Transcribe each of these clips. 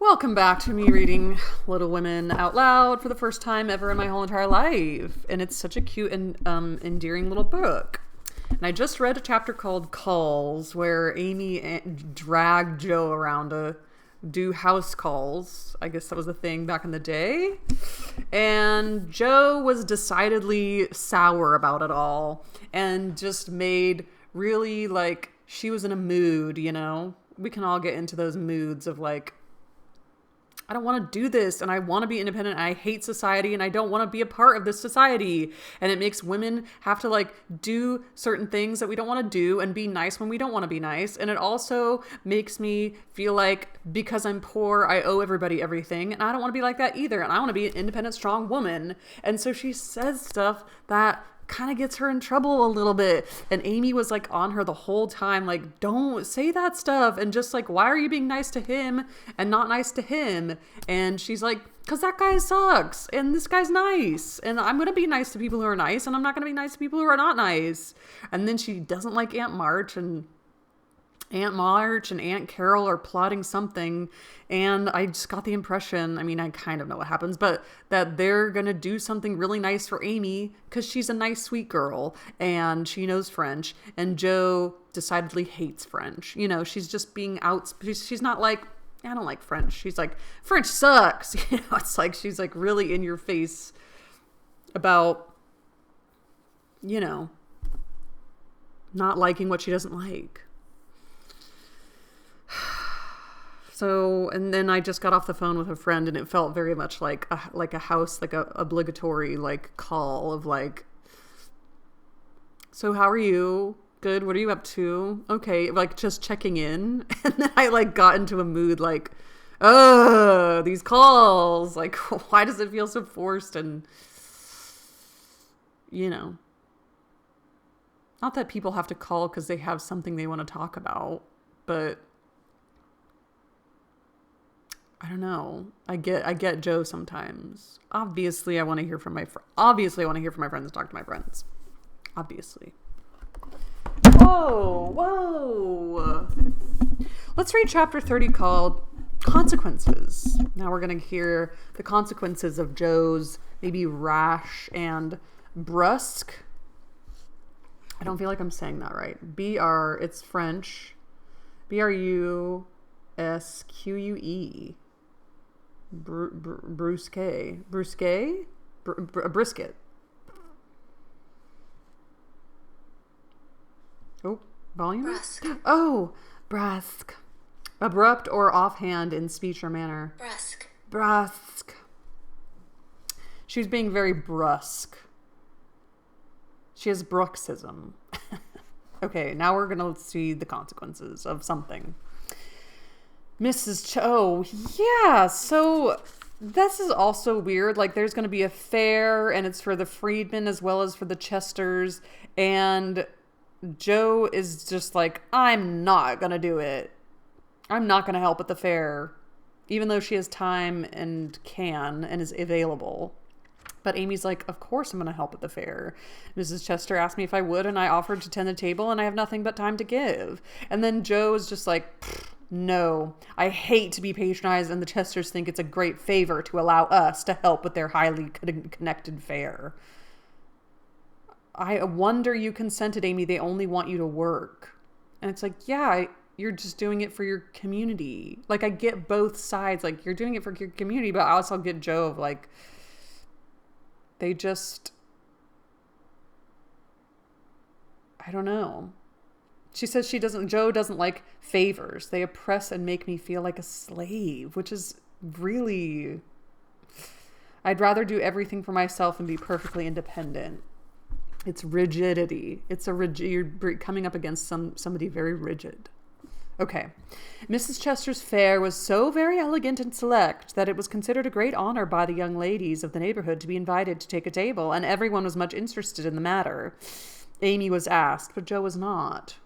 Welcome back to me reading Little Women out loud for the first time ever in my whole entire life. And it's such a cute and endearing little book. And I just read a chapter called Calls, where Amy dragged Joe around to do house calls. I guess that was a thing back in the day. And Joe was decidedly sour about it all and just made really she was in a mood, you know? We can all get into those moods of I don't want to do this and I want to be independent and I hate society and I don't want to be a part of this society. And it makes women have to do certain things that we don't want to do and be nice when we don't want to be nice. And it also makes me feel like because I'm poor, I owe everybody everything. And I don't want to be like that either. And I want to be an independent, strong woman. And so she says stuff that kind of gets her in trouble a little bit. And Amy was on her the whole time, don't say that stuff. And just why are you being nice to him and not nice to him? And she's like, because that guy sucks and this guy's nice. And I'm going to be nice to people who are nice. And I'm not going to be nice to people who are not nice. And then she doesn't like Aunt March, and Aunt Carol are plotting something. And I just got the impression, I mean, I kind of know what happens, but that they're going to do something really nice for Amy because she's a nice, sweet girl and she knows French. And Joe decidedly hates French. You know, she's just being out. She's not I don't like French. She's French sucks. You know, it's she's really in your face about, you know, not liking what she doesn't like. So, and then I just got off the phone with a friend and it felt very much like a house, a obligatory call of so how are you? Good. What are you up to? Okay. Just checking in. And then I got into a mood oh, these calls, why does it feel so forced? And, you know, not that people have to call because they have something they want to talk about, but I don't know. I get Joe sometimes. Obviously, I want to hear from my friends and talk to my friends. Obviously. Whoa. Let's read chapter 30 called Consequences. Now we're going to hear the consequences of Joe's maybe rash and brusque. I don't feel like I'm saying that right. It's French. Brusque. Brisket. Oh, volume? Brusque. Oh, brusque. Abrupt or offhand in speech or manner. Brusque. She was being very brusque. She has bruxism. Okay, now we're going to see the consequences of something. Oh, yeah, so this is also weird. There's going to be a fair, and it's for the freedmen as well as for the Chesters, and Joe is just I'm not going to do it. I'm not going to help at the fair, even though she has time and can and is available. But Amy's of course I'm going to help at the fair. Mrs. Chester asked me if I would, and I offered to tend the table, and I have nothing but time to give. And then Joe is just no, I hate to be patronized, and the Chesters think it's a great favor to allow us to help with their highly connected fair. I wonder you consented, Amy. They only want you to work. And it's yeah, you're just doing it for your community. I get both sides. You're doing it for your community, but I also get Joe of they just, I don't know. She says Joe doesn't like favors. They oppress and make me feel like a slave, which is really, I'd rather do everything for myself and be perfectly independent. It's rigidity. You're coming up against somebody very rigid. Okay. Mrs. Chester's fare was so very elegant and select that it was considered a great honor by the young ladies of the neighborhood to be invited to take a table, and everyone was much interested in the matter. Amy was asked, but Joe was not.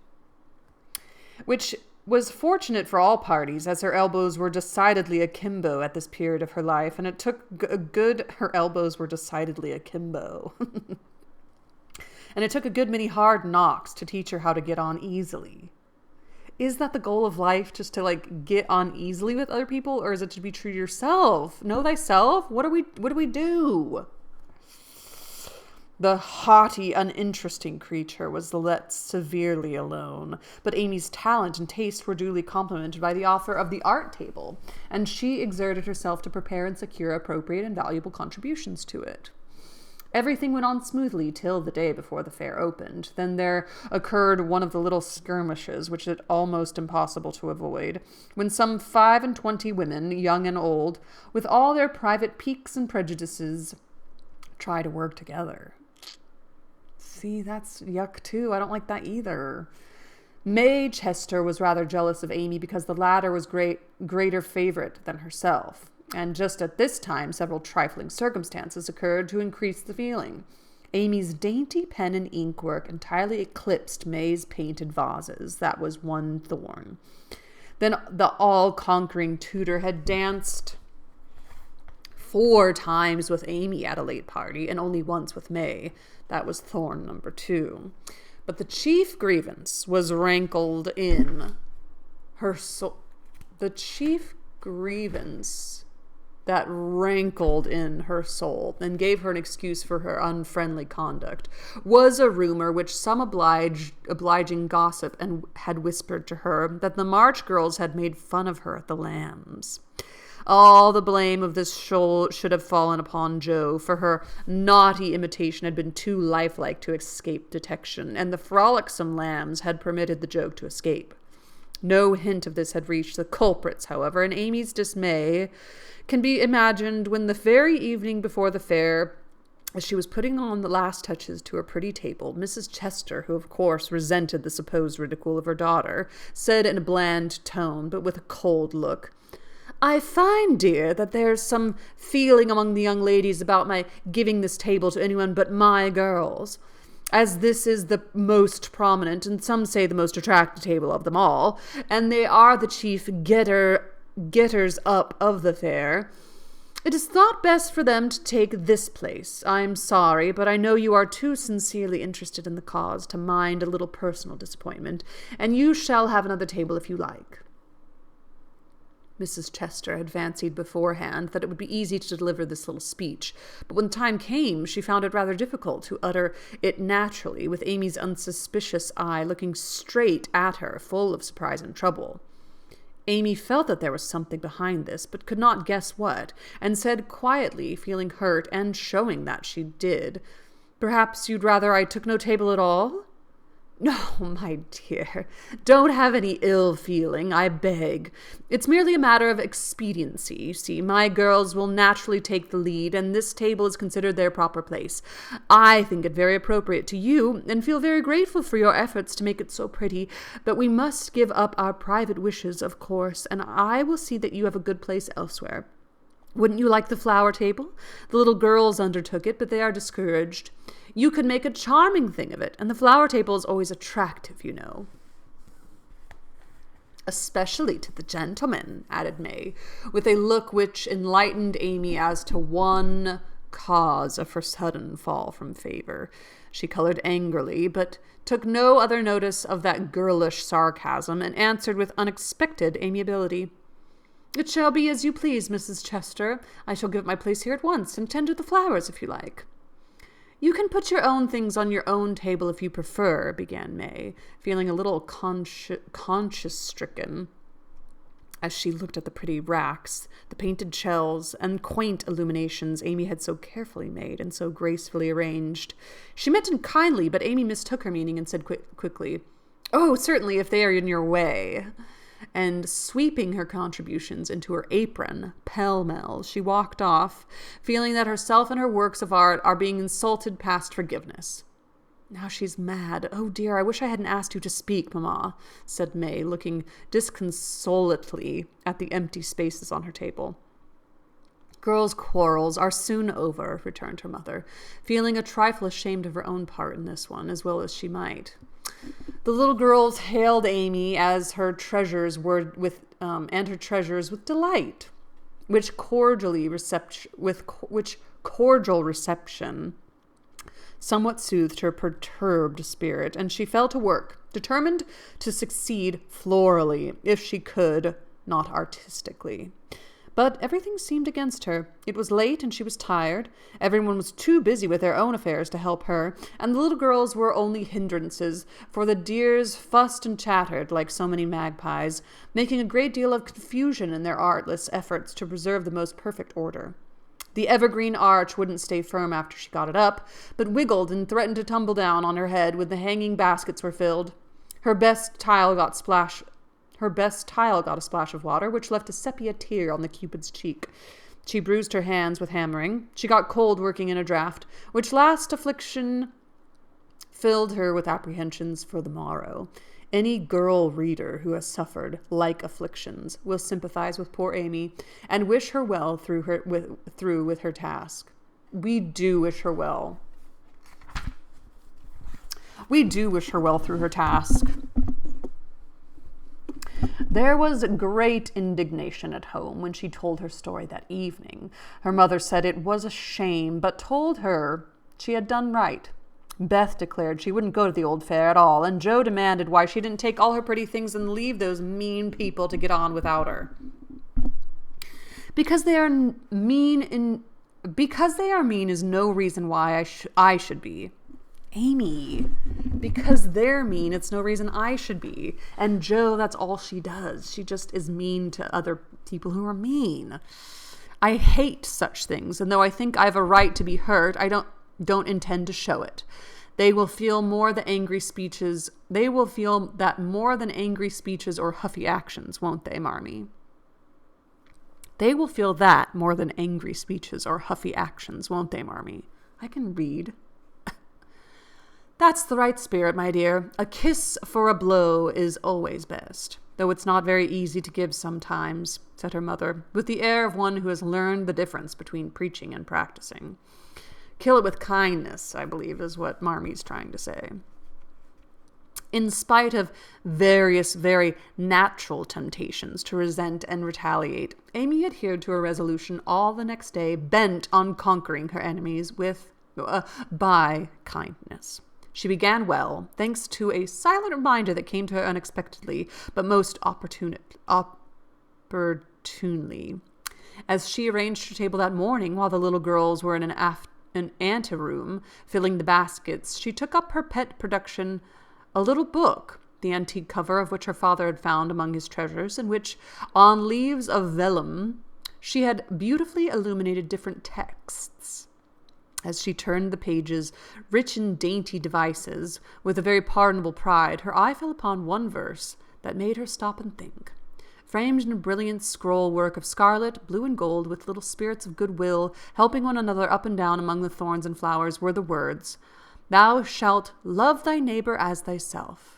Which was fortunate for all parties, as her elbows were decidedly akimbo at this period of her life, and it took her elbows were decidedly akimbo. And it took a good many hard knocks to teach her how to get on easily. is that the goal of life, just to like get on easily with other people, or is it to be true to yourself? Know thyself? What do we do? The haughty, uninteresting creature was let severely alone, but Amy's talent and taste were duly complimented by the offer of the art table, and she exerted herself to prepare and secure appropriate and valuable contributions to it. Everything went on smoothly till the day before the fair opened. Then there occurred one of the little skirmishes which it almost impossible to avoid, when some 25 women, young and old, with all their private piques and prejudices, try to work together. See, that's yuck too. I don't like that either. May Chester was rather jealous of Amy because the latter was greater favorite than herself. And just at this time, several trifling circumstances occurred to increase the feeling. Amy's dainty pen and ink work entirely eclipsed May's painted vases. That was one thorn. Then the all-conquering tutor had danced 4 times with Amy at a late party, and only once with May. That was thorn number 2. But the chief grievance was rankled in her soul. The chief grievance that rankled in her soul and gave her an excuse for her unfriendly conduct was a rumor which some obliging gossip had whispered to her, that the March girls had made fun of her at the Lambs. All the blame of this should have fallen upon Jo, for her naughty imitation had been too lifelike to escape detection, and the frolicsome Lambs had permitted the joke to escape. No hint of this had reached the culprits, however, and Amy's dismay can be imagined when the very evening before the fair, as she was putting on the last touches to her pretty table, Mrs. Chester, who of course resented the supposed ridicule of her daughter, said in a bland tone, but with a cold look, "I find, dear, that there's some feeling among the young ladies about my giving this table to anyone but my girls. As this is the most prominent, and some say the most attractive table of them all, and they are the chief getters up of the fair, it is thought best for them to take this place. I'm sorry, but I know you are too sincerely interested in the cause to mind a little personal disappointment, and you shall have another table if you like." Mrs. Chester had fancied beforehand that it would be easy to deliver this little speech, but when the time came, she found it rather difficult to utter it naturally, with Amy's unsuspicious eye looking straight at her, full of surprise and trouble. Amy felt that there was something behind this, but could not guess what, and said quietly, feeling hurt and showing that she did, "Perhaps you'd rather I took no table at all?" "No, my dear, don't have any ill feeling, I beg. It's merely a matter of expediency. You see, my girls will naturally take the lead, and this table is considered their proper place. I think it very appropriate to you, and feel very grateful for your efforts to make it so pretty, but we must give up our private wishes, of course, and I will see that you have a good place elsewhere. Wouldn't you like the flower table? The little girls undertook it, but they are discouraged. You could make a charming thing of it, and the flower table is always attractive, you know." "Especially to the gentlemen," added May, with a look which enlightened Amy as to one cause of her sudden fall from favor. She colored angrily, but took no other notice of that girlish sarcasm, and answered with unexpected amiability, "It shall be as you please, Mrs. Chester. I shall give up my place here at once, and tend to the flowers if you like." "You can put your own things on your own table if you prefer," began May, feeling a little conscience-stricken as she looked at the pretty racks, the painted shelves, and quaint illuminations Amy had so carefully made and so gracefully arranged. She meant it kindly, but Amy mistook her meaning and said quickly, "Oh, certainly, if they are in your way." And sweeping her contributions into her apron, pell-mell, she walked off, feeling that herself and her works of art are being insulted past forgiveness. "Now she's mad. Oh dear, I wish I hadn't asked you to speak, Mamma," said May, looking disconsolately at the empty spaces on her table. "Girls' quarrels are soon over," returned her mother, feeling a trifle ashamed of her own part in this one, as well as she might. The little girls hailed Amy as her treasures with delight, which cordial reception somewhat soothed her perturbed spirit, and she fell to work, determined to succeed florally, if she could, not artistically. But everything seemed against her. It was late and she was tired. Everyone was too busy with their own affairs to help her, and the little girls were only hindrances, for the dears fussed and chattered like so many magpies, making a great deal of confusion in their artless efforts to preserve the most perfect order. The evergreen arch wouldn't stay firm after she got it up, but wiggled and threatened to tumble down on her head when the hanging baskets were filled. Her best tile got a splash of water, which left a sepia tear on the Cupid's cheek. She bruised her hands with hammering. She got cold working in a draught, which last affliction filled her with apprehensions for the morrow. Any girl reader who has suffered like afflictions will sympathize with poor Amy and wish her well through with her task. We do wish her well. We do wish her well through her task. There was great indignation at home when she told her story that evening. Her mother said it was a shame, but told her she had done right. Beth declared she wouldn't go to the old fair at all, and Joe demanded why she didn't take all her pretty things and leave those mean people to get on without her. Because they are mean is no reason why I should be. Amy, because they're mean, it's no reason I should be. And Joe, that's all she does. She just is mean to other people who are mean. I hate such things, and though I think I have a right to be hurt, I don't intend to show it. They will feel that more than angry speeches or huffy actions, won't they, Marmee? They will feel that more than angry speeches or huffy actions, won't they, Marmee? I can read. That's the right spirit, my dear. A kiss for a blow is always best, though it's not very easy to give sometimes, said her mother, with the air of one who has learned the difference between preaching and practicing. Kill it with kindness, I believe, is what Marmee's trying to say. In spite of various very natural temptations to resent and retaliate, Amy adhered to her resolution all the next day, bent on conquering her enemies by kindness. She began well, thanks to a silent reminder that came to her unexpectedly, but most opportunely. As she arranged her table that morning, while the little girls were in an anteroom filling the baskets, she took up her pet production, a little book, the antique cover of which her father had found among his treasures, in which, on leaves of vellum, she had beautifully illuminated different texts. As she turned the pages, rich in dainty devices, with a very pardonable pride, her eye fell upon one verse that made her stop and think. Framed in a brilliant scroll work of scarlet, blue, and gold, with little spirits of goodwill helping one another up and down among the thorns and flowers, were the words, "Thou shalt love thy neighbor as thyself."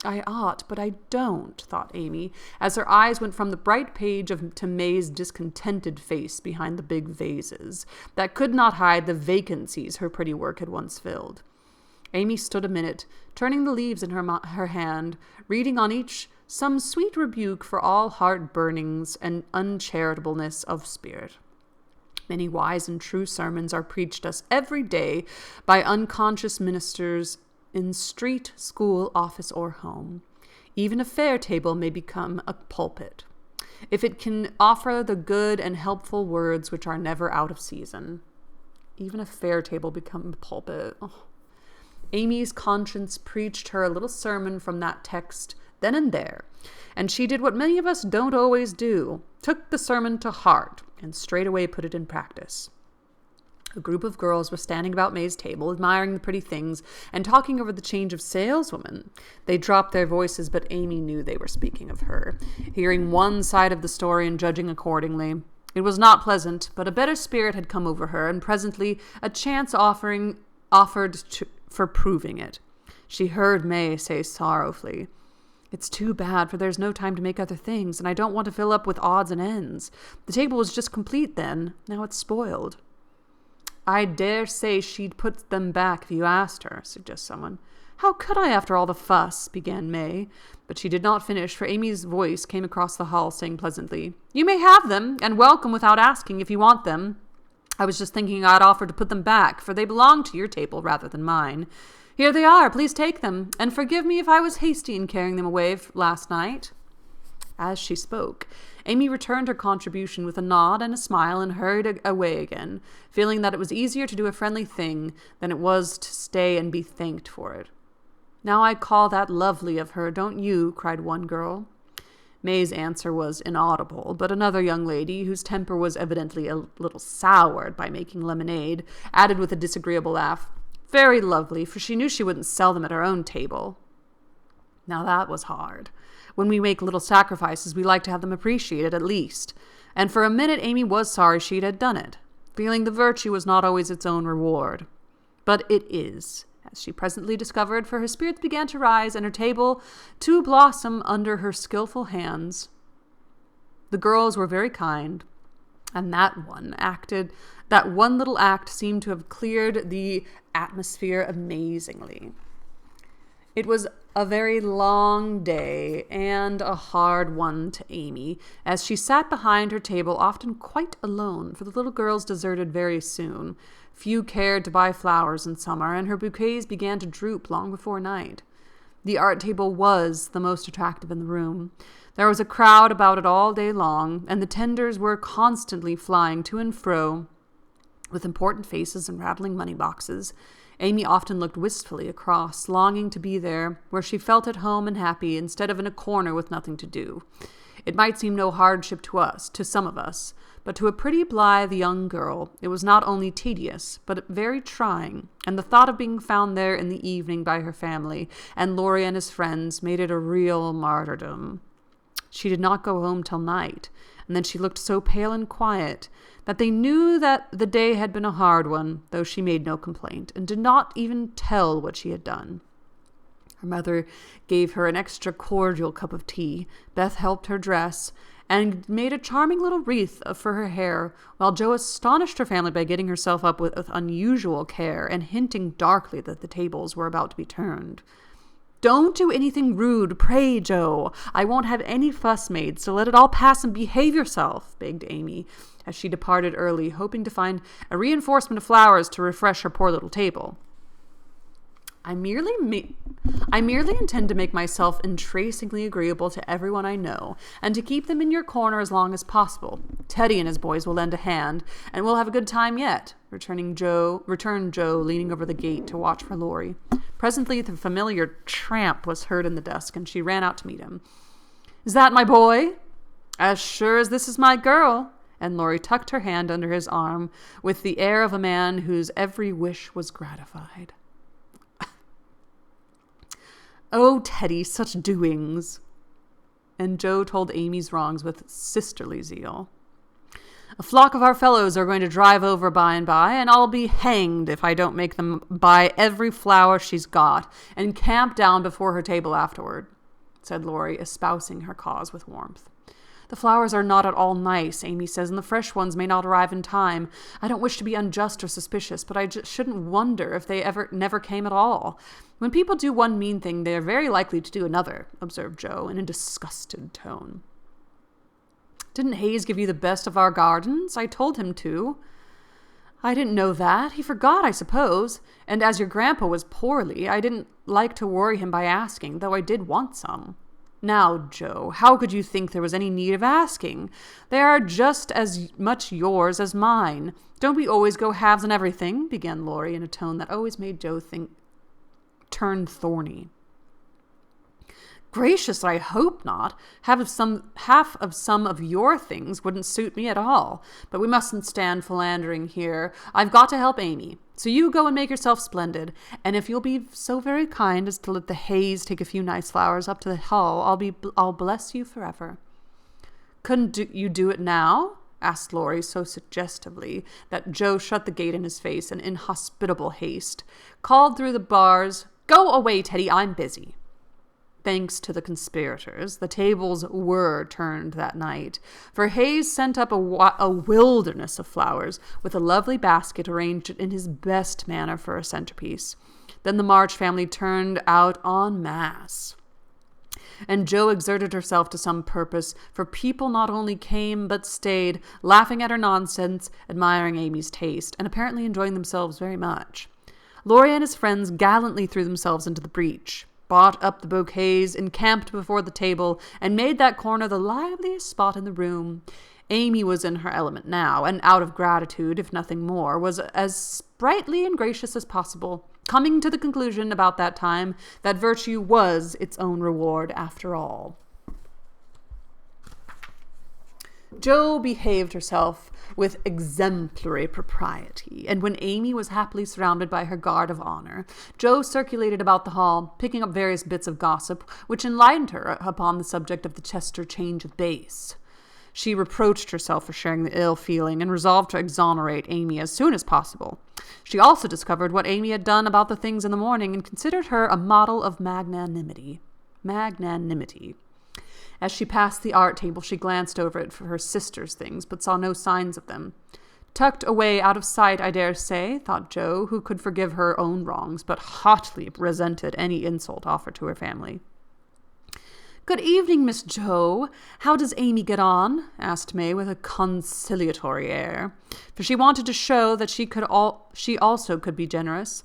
I ought, but I don't, thought Amy, as her eyes went from the bright page to May's discontented face behind the big vases that could not hide the vacancies her pretty work had once filled. Amy stood a minute, turning the leaves in her hand, reading on each some sweet rebuke for all heart-burnings and uncharitableness of spirit. Many wise and true sermons are preached us every day by unconscious ministers in street, school, office, or home. Even a fair table may become a pulpit, if it can offer the good and helpful words which are never out of season. Even a fair table become a pulpit. Oh. Amy's conscience preached her a little sermon from that text then and there, and she did what many of us don't always do, took the sermon to heart, and straightway put it in practice. A group of girls were standing about May's table, admiring the pretty things and talking over the change of saleswoman. They dropped their voices, but Amy knew they were speaking of her, hearing one side of the story and judging accordingly. It was not pleasant, but a better spirit had come over her, and presently a chance offered for proving it. She heard May say sorrowfully, "It's too bad, for there's no time to make other things, and I don't want to fill up with odds and ends. The table was just complete then. Now it's spoiled." "I dare say she'd put them back if you asked her," suggested someone. "How could I after all the fuss?" began May, but she did not finish, for Amy's voice came across the hall saying pleasantly, "You may have them, and welcome without asking if you want them. I was just thinking I'd offer to put them back, for they belong to your table rather than mine. Here they are, please take them, and forgive me if I was hasty in carrying them away last night." As she spoke, Amy returned her contribution with a nod and a smile and hurried away again, feeling that it was easier to do a friendly thing than it was to stay and be thanked for it. "Now I call that lovely of her, don't you?" cried one girl. May's answer was inaudible, but another young lady, whose temper was evidently a little soured by making lemonade, added with a disagreeable laugh, "Very lovely, for she knew she wouldn't sell them at her own table." Now that was hard. When we make little sacrifices, we like to have them appreciated at least. And for a minute, Amy was sorry she had done it, feeling the virtue was not always its own reward. But it is, as she presently discovered, for her spirits began to rise and her table to blossom under her skillful hands. The girls were very kind, and that one little act seemed to have cleared the atmosphere amazingly. It was a very long day and a hard one to Amy, as she sat behind her table often quite alone, for the little girls deserted very soon. Few cared to buy flowers in summer, and her bouquets began to droop long before night. The art table was the most attractive in the room. There was a crowd about it all day long, and the tenders were constantly flying to and fro with important faces and rattling money boxes. Amy often looked wistfully across, longing to be there, where she felt at home and happy, instead of in a corner with nothing to do. It might seem no hardship to some of us, but to a pretty blithe young girl, it was not only tedious, but very trying, and the thought of being found there in the evening by her family, and Laurie and his friends, made it a real martyrdom. She did not go home till night, and then she looked so pale and quiet that they knew that the day had been a hard one, though she made no complaint, and did not even tell what she had done. Her mother gave her an extra cordial cup of tea. Beth helped her dress, and made a charming little wreath for her hair, while Jo astonished her family by getting herself up with unusual care, and hinting darkly that the tables were about to be turned. "Don't do anything rude, pray, Jo. I won't have any fuss made, so let it all pass and behave yourself," begged Amy, as she departed early, hoping to find a reinforcement of flowers to refresh her poor little table. I merely intend to make myself entrancingly agreeable to everyone I know, and to keep them in your corner as long as possible. Teddy and his boys will lend a hand, and we'll have a good time yet," returned Jo, leaning over the gate to watch for Laurie. Presently, the familiar tramp was heard in the dusk, and she ran out to meet him. "Is that my boy?" "As sure as this is my girl," and Laurie tucked her hand under his arm with the air of a man whose every wish was gratified. "Oh, Teddy, such doings!" And Jo told Amy's wrongs with sisterly zeal. "A flock of our fellows are going to drive over by and by, and I'll be hanged if I don't make them buy every flower she's got, and camp down before her table afterward," said Laurie, espousing her cause with warmth. "The flowers are not at all nice," Amy says, "and the fresh ones may not arrive in time. I don't wish to be unjust or suspicious, but I shouldn't wonder if they never came at all. When people do one mean thing, they are very likely to do another," observed Jo in a disgusted tone. "Didn't Hayes give you the best of our gardens? I told him to." "I didn't know that. He forgot, I suppose. And as your grandpa was poorly, I didn't like to worry him by asking, though I did want some." "Now, Jo, how could you think there was any need of asking? They are just as much yours as mine. Don't we always go halves in everything?" began Laurie in a tone that always made Jo turn thorny. "Gracious, I hope not. Half of some of your things wouldn't suit me at all. But we mustn't stand philandering here. I've got to help Amy. So you go and make yourself splendid. And if you'll be so very kind as to let the Hayes take a few nice flowers up to the hall, I'll bless you forever." "Couldn't you do it now?" asked Laurie so suggestively that Jo shut the gate in his face in inhospitable haste, called through the bars, "Go away, Teddy, I'm busy." Thanks to the conspirators, the tables were turned that night, for Hayes sent up a wilderness of flowers, with a lovely basket arranged in his best manner for a centerpiece. Then the March family turned out en masse. and Jo exerted herself to some purpose, for people not only came but stayed, laughing at her nonsense, admiring Amy's taste, and apparently enjoying themselves very much. Laurie and his friends gallantly threw themselves into the breach, bought up the bouquets, encamped before the table, and made that corner the liveliest spot in the room. Amy was in her element now, and out of gratitude, if nothing more, was as sprightly and gracious as possible, coming to the conclusion about that time that virtue was its own reward after all. Jo behaved herself with exemplary propriety, and when Amy was happily surrounded by her guard of honor, Jo circulated about the hall, picking up various bits of gossip, which enlightened her upon the subject of the Chester change of base. She reproached herself for sharing the ill feeling and resolved to exonerate Amy as soon as possible. She also discovered what Amy had done about the things in the morning and considered her a model of magnanimity. As she passed the art table, she glanced over it for her sister's things, but saw no signs of them. Tucked away out of sight, I dare say, thought Jo, who could forgive her own wrongs, but hotly resented any insult offered to her family. "Good evening, Miss Jo. How does Amy get on?" asked May with a conciliatory air, for she wanted to show that she also could be generous.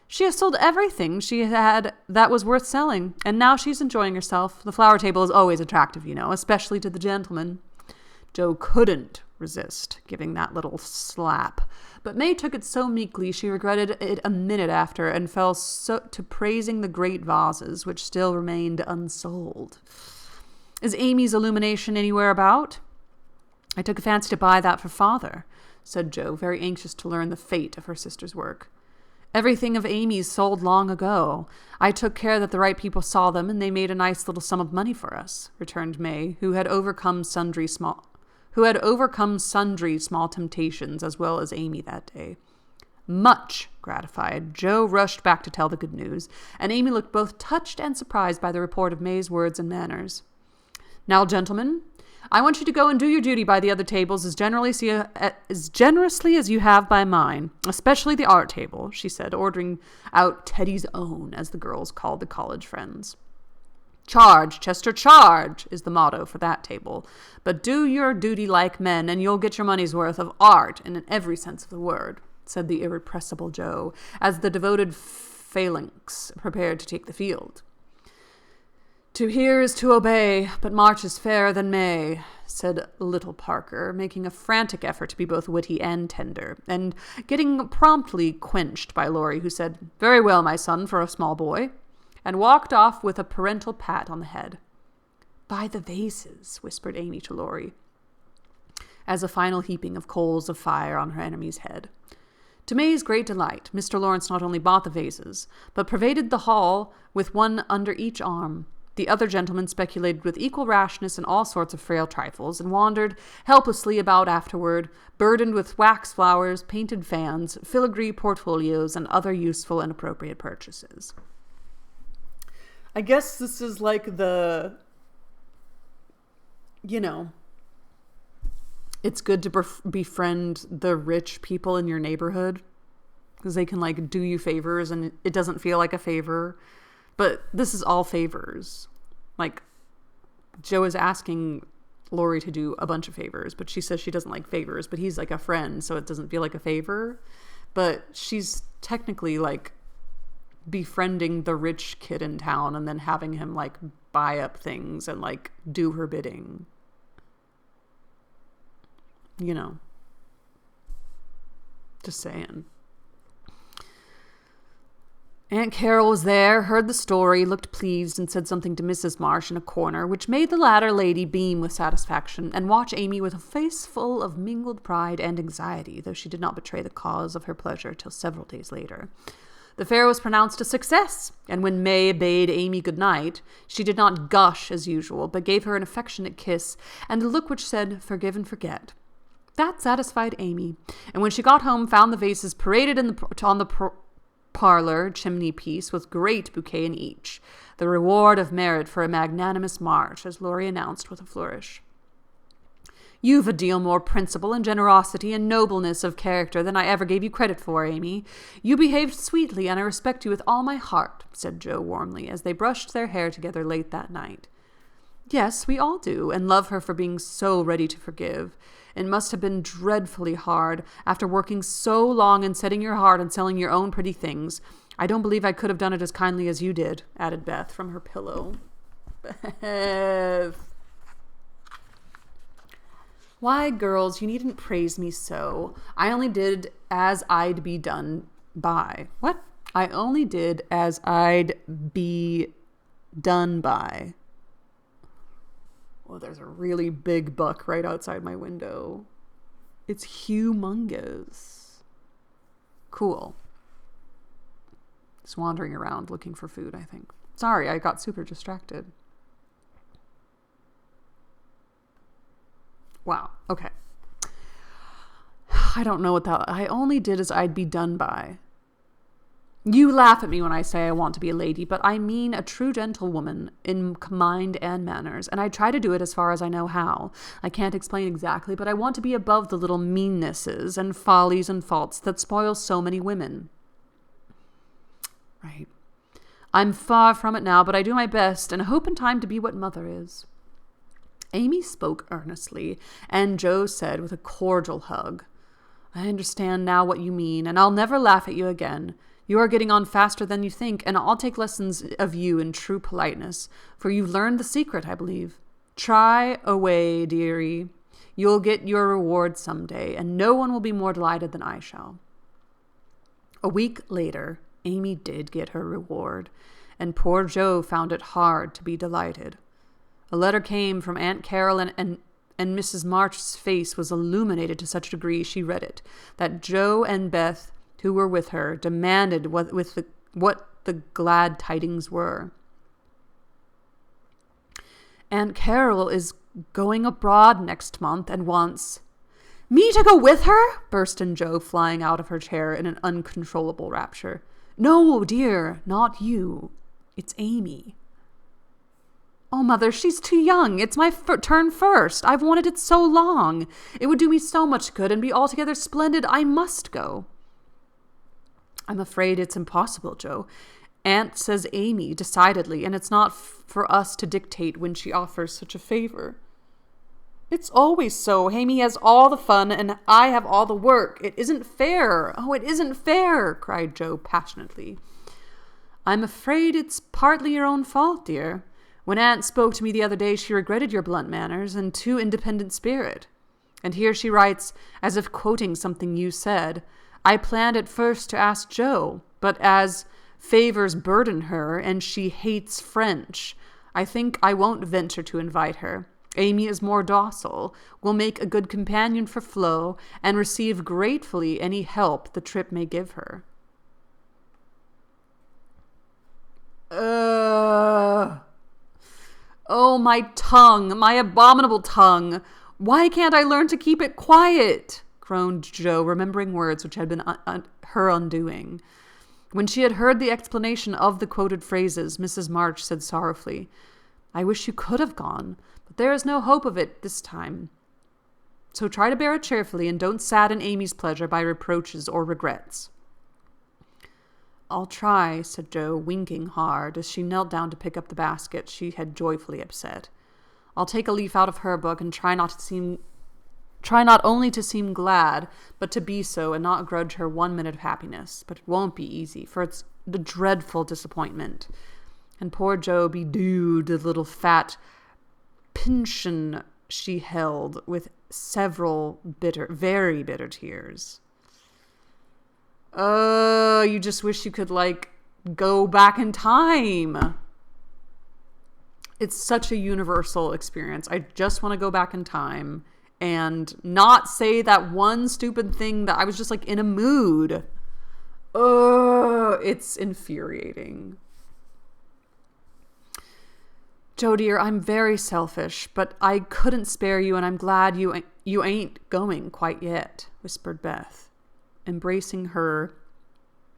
"She has sold everything she had that was worth selling, and now she's enjoying herself. The flower table is always attractive, you know, especially to the gentlemen." Jo couldn't resist giving that little slap, but May took it so meekly she regretted it a minute after and fell to praising the great vases, which still remained unsold. "Is Amy's illumination anywhere about?" "I took a fancy to buy that for father," said Jo, very anxious to learn the fate of her sister's work. "Everything of Amy's sold long ago. I took care that the right people saw them, and they made a nice little sum of money for us," returned May, who had overcome sundry small temptations as well as Amy that day. Much gratified, Jo rushed back to tell the good news, and Amy looked both touched and surprised by the report of May's words and manners. "Now, gentlemen, I want you to go and do your duty by the other tables as generously as you have by mine, especially the art table," she said, ordering out Teddy's own, as the girls called the college friends. "Charge, Chester, charge," is the motto for that table. "But do your duty like men, and you'll get your money's worth of art in every sense of the word," said the irrepressible Jo, as the devoted phalanx prepared to take the field. "To hear is to obey, but March is fairer than May," said little Parker, making a frantic effort to be both witty and tender, and getting promptly quenched by Laurie, who said, "Very well, my son, for a small boy," and walked off with a parental pat on the head. "Buy the vases," whispered Amy to Laurie, as a final heaping of coals of fire on her enemy's head. To May's great delight, Mr. Lawrence not only bought the vases, but pervaded the hall with one under each arm. The other gentlemen speculated with equal rashness in all sorts of frail trifles, and wandered helplessly about afterward, burdened with wax flowers, painted fans, filigree portfolios, and other useful and appropriate purchases. I guess this is like it's good to befriend the rich people in your neighborhood because they can do you favors and it doesn't feel like a favor. But this is all favors. Jo is asking Laurie to do a bunch of favors, but she says she doesn't like favors, but he's like a friend, so it doesn't feel like a favor. But she's technically befriending the rich kid in town and then having him buy up things and do her bidding. Just saying. Aunt Carol was there, heard the story, looked pleased, and said something to Mrs. Marsh in a corner, which made the latter lady beam with satisfaction and watch Amy with a face full of mingled pride and anxiety, though she did not betray the cause of her pleasure till several days later. The fair was pronounced a success, and when May bade Amy good night, she did not gush as usual, but gave her an affectionate kiss, and the look which said, "Forgive and forget." That satisfied Amy, and when she got home found the vases paraded on the parlor chimney-piece with great bouquet in each, the reward of merit for a magnanimous march, as Laurie announced with a flourish. You've a deal more principle and generosity and nobleness of character than I ever gave you credit for, Amy. You behaved sweetly, and I respect you with all my heart," said Jo warmly, as they brushed their hair together late that night. "Yes, we all do, and love her for being so ready to forgive. It must have been dreadfully hard, after working so long and setting your heart on selling your own pretty things. I don't believe I could have done it as kindly as you did," added Beth from her pillow. Beth. "Why, girls, you needn't praise me so. I only did as I'd be done by." What? "I only did as I'd be done by." Well, there's a really big buck right outside my window. It's humongous. Cool. Just wandering around looking for food, I think. Sorry, I got super distracted. Wow. Okay. I don't know what that... I only did as I'd be done by. You laugh at me when I say I want to be a lady, but I mean a true gentlewoman in mind and manners, and I try to do it as far as I know how. I can't explain exactly, but I want to be above the little meannesses and follies and faults that spoil so many women. Right. I'm far from it now, but I do my best and hope in time to be what Mother is. Amy spoke earnestly, and Jo said with a cordial hug, "I understand now what you mean, and I'll never laugh at you again. You are getting on faster than you think, and I'll take lessons of you in true politeness, for you've learned the secret, I believe. Try away, dearie. You'll get your reward some day, and no one will be more delighted than I shall." A week later, Amy did get her reward, and poor Jo found it hard to be delighted. A letter came from Aunt Carol, and Mrs. March's face was illuminated to such a degree she read it, that Jo and Beth, who were with her, demanded what the glad tidings were. "Aunt Carol is going abroad next month and wants—" "Me to go with her?" burst in Jo, flying out of her chair in an uncontrollable rapture. "No, dear, not you. It's Amy." "Oh, Mother, she's too young. It's my turn first. I've wanted it so long. It would do me so much good and be altogether splendid. I must go." "I'm afraid it's impossible, Jo. Aunt says Amy, decidedly, and it's not for us to dictate when she offers such a favor." "It's always so. Amy has all the fun, and I have all the work. It isn't fair. Oh, it isn't fair," cried Jo passionately. "I'm afraid it's partly your own fault, dear. When Aunt spoke to me the other day, she regretted your blunt manners and too independent spirit. And here she writes, as if quoting something you said, 'I planned at first to ask Jo, but as favors burden her and she hates French, I think I won't venture to invite her. Amy is more docile, will make a good companion for Flo, and receive gratefully any help the trip may give her.'" Oh, my tongue, my abominable tongue. Why can't I learn to keep it quiet? Groaned Jo, remembering words which had been her undoing. When she had heard the explanation of the quoted phrases, Mrs. March said sorrowfully, "I wish you could have gone, but there is no hope of it this time. So try to bear it cheerfully, and don't sadden Amy's pleasure by reproaches or regrets." "I'll try," said Jo, winking hard, as she knelt down to pick up the basket she had joyfully upset. "I'll take a leaf out of her book and try not only to seem glad, but to be so and not grudge her 1 minute of happiness. But it won't be easy, for it's the dreadful disappointment." And poor Jo bedewed the little fat pinchen she held with several very bitter tears. You just wish you could, go back in time. It's such a universal experience. I just want to go back in time and not say that one stupid thing that I was just, in a mood. It's infuriating. "Jo, dear, I'm very selfish, but I couldn't spare you, and I'm glad you ain't going quite yet," whispered Beth, embracing her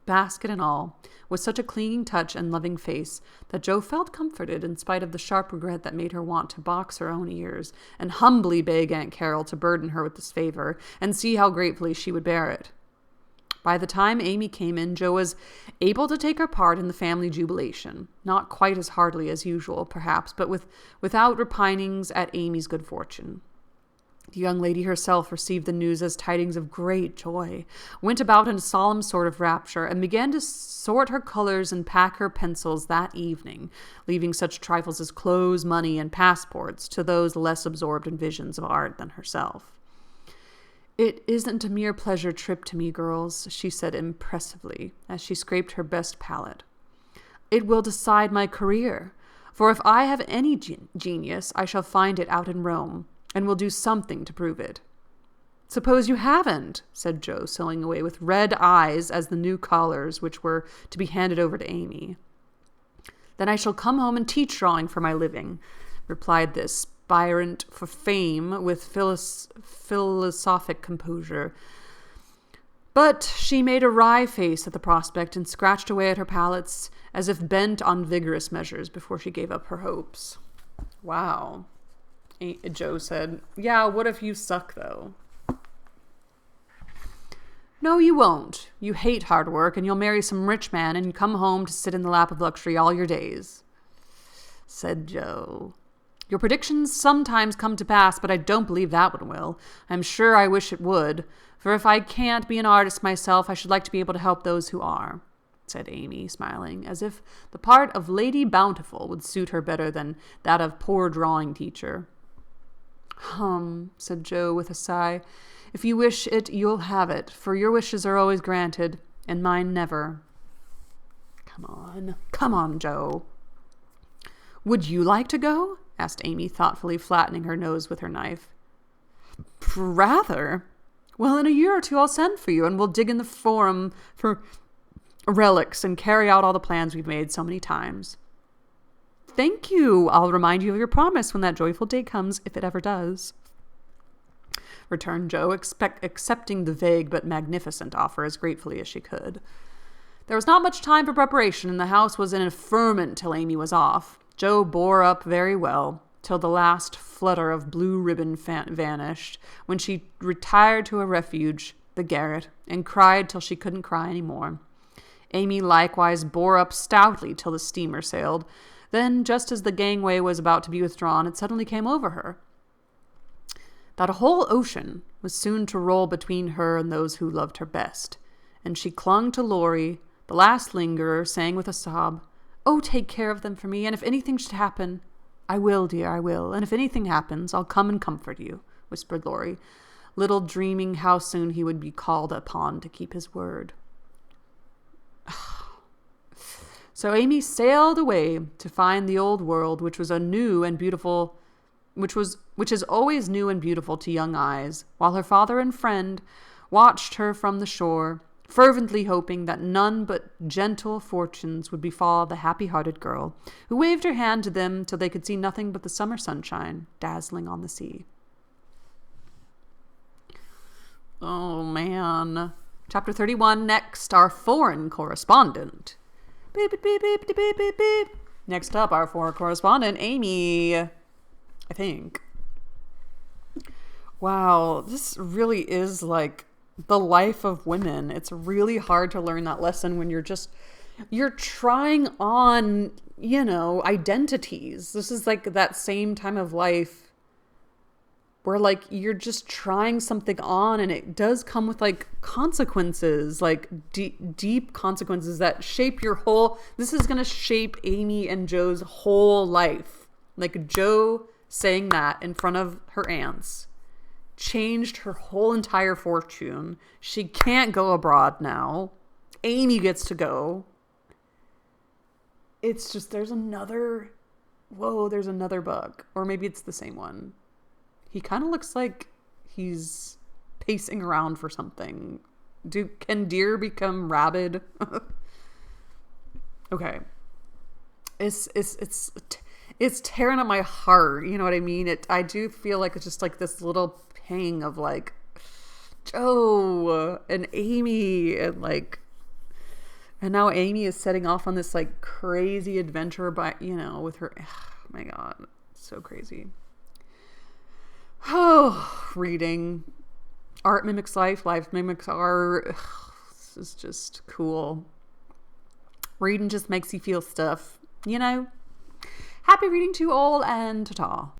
basket and all, with such a clinging touch and loving face that Jo felt comforted in spite of the sharp regret that made her want to box her own ears and humbly beg Aunt Carol to burden her with this favor and see how gratefully she would bear it. By the time Amy came in, Jo was able to take her part in the family jubilation, not quite as heartily as usual, perhaps, but without repinings at Amy's good fortune. The young lady herself received the news as tidings of great joy, went about in a solemn sort of rapture, and began to sort her colors and pack her pencils that evening, leaving such trifles as clothes, money, and passports to those less absorbed in visions of art than herself. "It isn't a mere pleasure trip to me, girls," she said impressively, as she scraped her best palette. "It will decide my career, for if I have any genius, I shall find it out in Rome, and will do something to prove it." "Suppose you haven't," said Jo, sewing away with red eyes as the new collars which were to be handed over to Amy. "Then I shall come home and teach drawing for my living," replied this aspirant for fame with philosophic composure. But she made a wry face at the prospect and scratched away at her palettes as if bent on vigorous measures before she gave up her hopes. "Wow," Jo said. "Yeah, what if you suck, though?" "No, you won't. You hate hard work, and you'll marry some rich man and come home to sit in the lap of luxury all your days," said Jo. "Your predictions sometimes come to pass, but I don't believe that one will. I'm sure I wish it would, for if I can't be an artist myself, I should like to be able to help those who are," said Amy, smiling, as if the part of Lady Bountiful would suit her better than that of poor drawing teacher. Said Jo with a sigh. "If you wish it, you'll have it, for your wishes are always granted, and mine never." Come on, Jo." "Would you like to go?" asked Amy, thoughtfully flattening her nose with her knife. "Rather. Well, in a year or two I'll send for you, and we'll dig in the forum for relics and carry out all the plans we've made so many times." "Thank you. I'll remind you of your promise when that joyful day comes, if it ever does," returned Jo, accepting the vague but magnificent offer as gratefully as she could. There was not much time for preparation, and the house was in a ferment till Amy was off. Jo bore up very well, till the last flutter of blue ribbon vanished, when she retired to a refuge, the garret, and cried till she couldn't cry any more. Amy likewise bore up stoutly till the steamer sailed. Then, just as the gangway was about to be withdrawn, it suddenly came over her that a whole ocean was soon to roll between her and those who loved her best, and she clung to Laurie, the last lingerer, saying with a sob, "Oh, take care of them for me, and if anything should happen—" "I will, dear, I will, and if anything happens, I'll come and comfort you," whispered Laurie, little dreaming how soon he would be called upon to keep his word. So Amy sailed away to find the old world, which was a new and beautiful, which is always new and beautiful to young eyes, while her father and friend watched her from the shore, fervently hoping that none but gentle fortunes would befall the happy-hearted girl, who waved her hand to them till they could see nothing but the summer sunshine dazzling on the sea. Oh, man. Chapter 31, next, our foreign correspondent. Beep, beep, beep, beep, beep, beep, beep. Next up, our foreign correspondent, Amy, I think. Wow, this really is like the life of women. It's really hard to learn that lesson when you're trying on, identities. This is like that same time of life where like you're just trying something on, and it does come with like consequences, like deep consequences that shape your whole, this is going to shape Amy and Jo's whole life. Like Jo saying that in front of her aunts changed her whole entire fortune. She can't go abroad now. Amy gets to go. It's just, there's another book. Or maybe it's the same one. He kind of looks like he's pacing around for something. Can deer become rabid? Okay. It's tearing at my heart. You know what I mean? I do feel like it's just like this little pang of like Jo and Amy and like, And now Amy is setting off on this like crazy adventure by, with her, oh my God, so crazy. Oh, reading. Art mimics life, life mimics art. Ugh, this is just cool. Reading just makes you feel stuff, Happy reading to you all, and ta-ta.